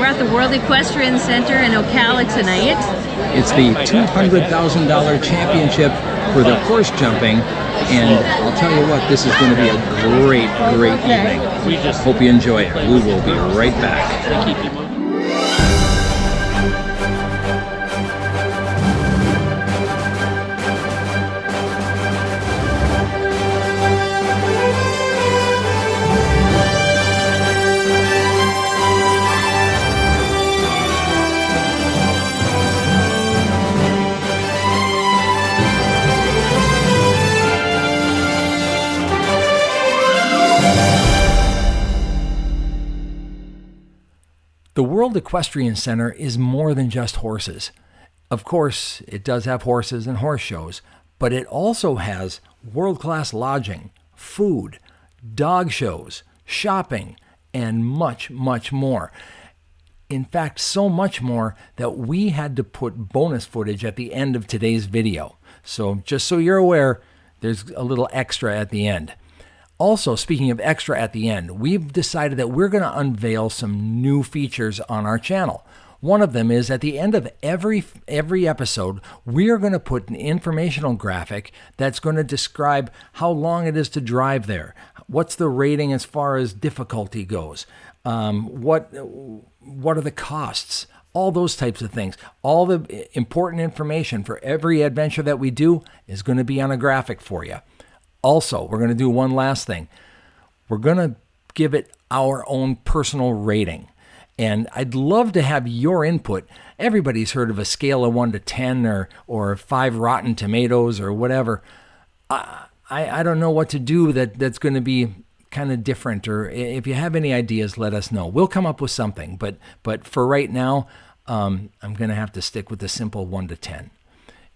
at the World Equestrian Center in Ocala tonight. It's the $200,000 championship for the horse jumping, and I'll tell you what, this is going to be a great evening. Hope you enjoy it. We will be right back. The World Equestrian Center is more than just horses. Of course, it does have horses and horse shows, but it also has world-class lodging, food, dog shows, shopping, and much more. In fact, so much more that we had to put bonus footage at the end of today's video. So just so you're aware, there's a little extra at the end. Also, speaking of extra at the end, we've decided that we're going to unveil some new features on our channel. One of them is at the end of every episode, we are going to put an informational graphic that's going to describe how long it is to drive there, what's the rating as far as difficulty goes, what are the costs, all those types of things. All the important information for every adventure that we do is going to be on a graphic for you. Also, we're going to do one last thing. We're going to give it our own personal rating. And I'd love to have your input. Everybody's heard of a scale of 1 to 10 or 5 rotten tomatoes or whatever. I don't know what to do that's going to be kind of different. Or if you have any ideas, let us know. We'll come up with something. But for right now, I'm going to have to stick with the simple 1 to 10.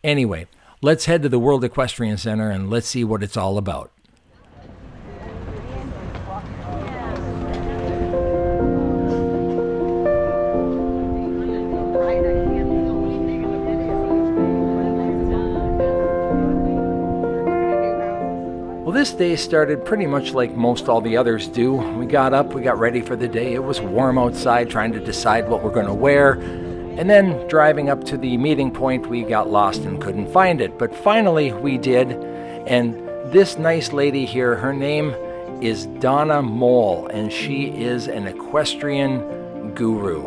Anyway, let's head to the World Equestrian Center and let's see what it's all about. Well, this day started pretty much like most all the others do. We got up, we got ready for the day. It was warm outside, trying to decide what we're going to wear. And then driving up to the meeting point, we got lost and couldn't find it. But finally we did. And this nice lady here, her name is Donna Mole, and she is an equestrian guru.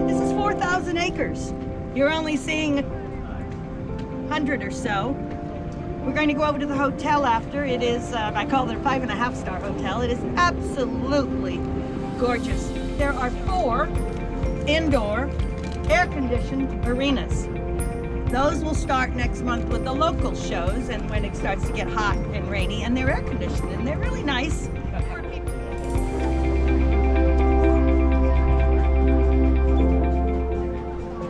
This is 4,000 acres. You're only seeing 100 or so. We're going to go over to the hotel after. It is, I call it a 5.5-star hotel. It is absolutely gorgeous. There are 4 indoor air-conditioned arenas. Those will start next month with the local shows, and when it starts to get hot and rainy, and they're air-conditioned, and they're really nice.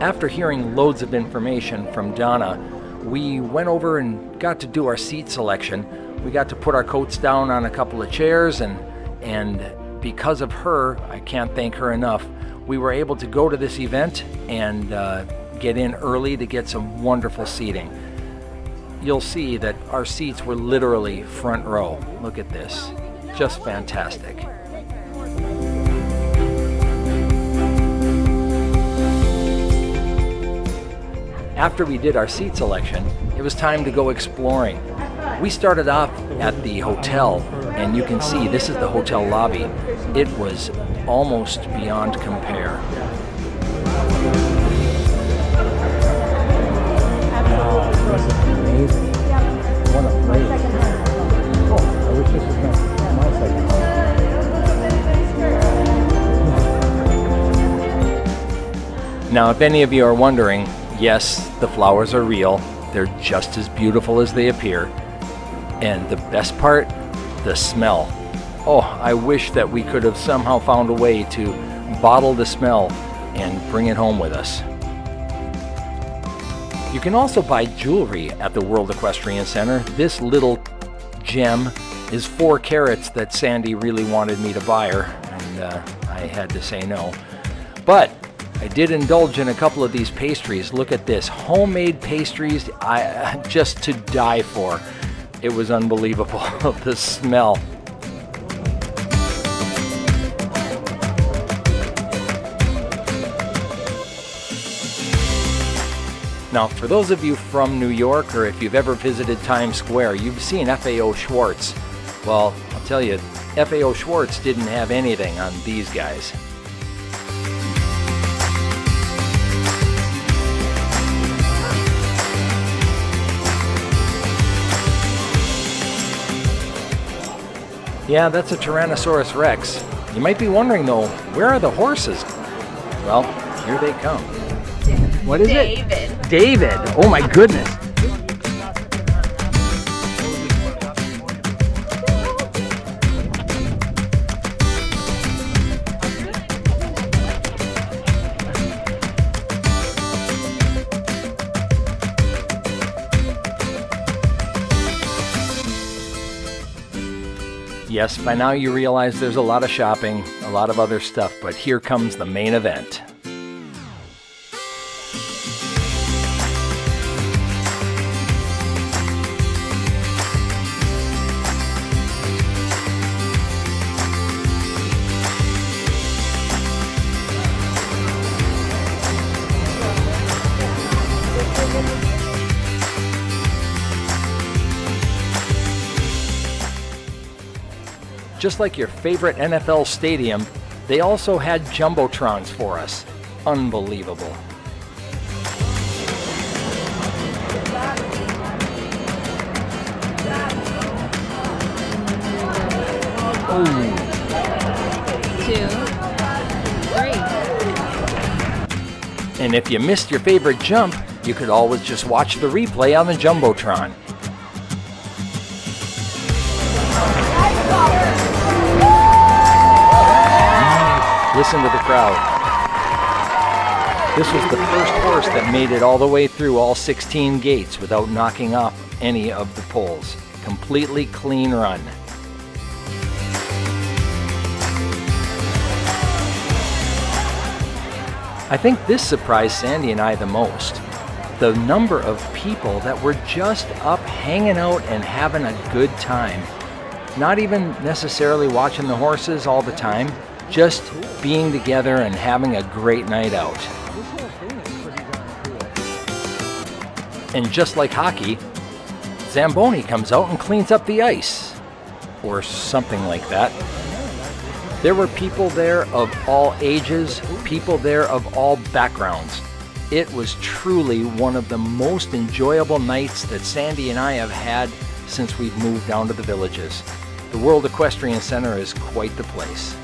After hearing loads of information from Donna, we went over and got to do our seat selection. We got to put our coats down on a couple of chairs, and because of her, I can't thank her enough, we were able to go to this event and get in early to get some wonderful seating. You'll see that our seats were literally front row. Look at this. Just fantastic. After we did our seat selection, it was time to go exploring. We started off at the hotel, and you can see this is the hotel lobby. It was almost beyond compare. This is amazing. What a place. Oh, I wish this was my second home. Now, if any of you are wondering, yes, the flowers are real. They're just as beautiful as they appear. And the best part, the smell. Oh, I wish that we could have somehow found a way to bottle the smell and bring it home with us. You can also buy jewelry at the World Equestrian Center. This little gem is 4 carats that Sandy really wanted me to buy her, and I had to say no. But I did indulge in a couple of these pastries. Look at this, homemade pastries, just to die for. It was unbelievable, the smell. Now, for those of you from New York, or if you've ever visited Times Square, you've seen Fao Schwartz. Well, I'll tell you, Fao Schwartz didn't have anything on these guys. Yeah, that's a Tyrannosaurus Rex. You might be wondering though, where are the horses? Well, here they come. What is it? David. Oh my goodness. Yes, by now you realize there's a lot of shopping, a lot of other stuff, but here comes the main event. Just like your favorite NFL stadium, they also had jumbotrons for us. Unbelievable. Oh. 2, 3. And if you missed your favorite jump, you could always just watch the replay on the jumbotron. Listen to the crowd. This was the first horse that made it all the way through all 16 gates without knocking off any of the poles. Completely clean run. I think this surprised Sandy and I the most. The number of people that were just up hanging out and having a good time. Not even necessarily watching the horses all the time, just being together and having a great night out. And just like hockey, Zamboni comes out and cleans up the ice, or something like that. There were people there of all ages, people there of all backgrounds. It was truly one of the most enjoyable nights that Sandy and I have had since we've moved down to the Villages. The World Equestrian Center is quite the place.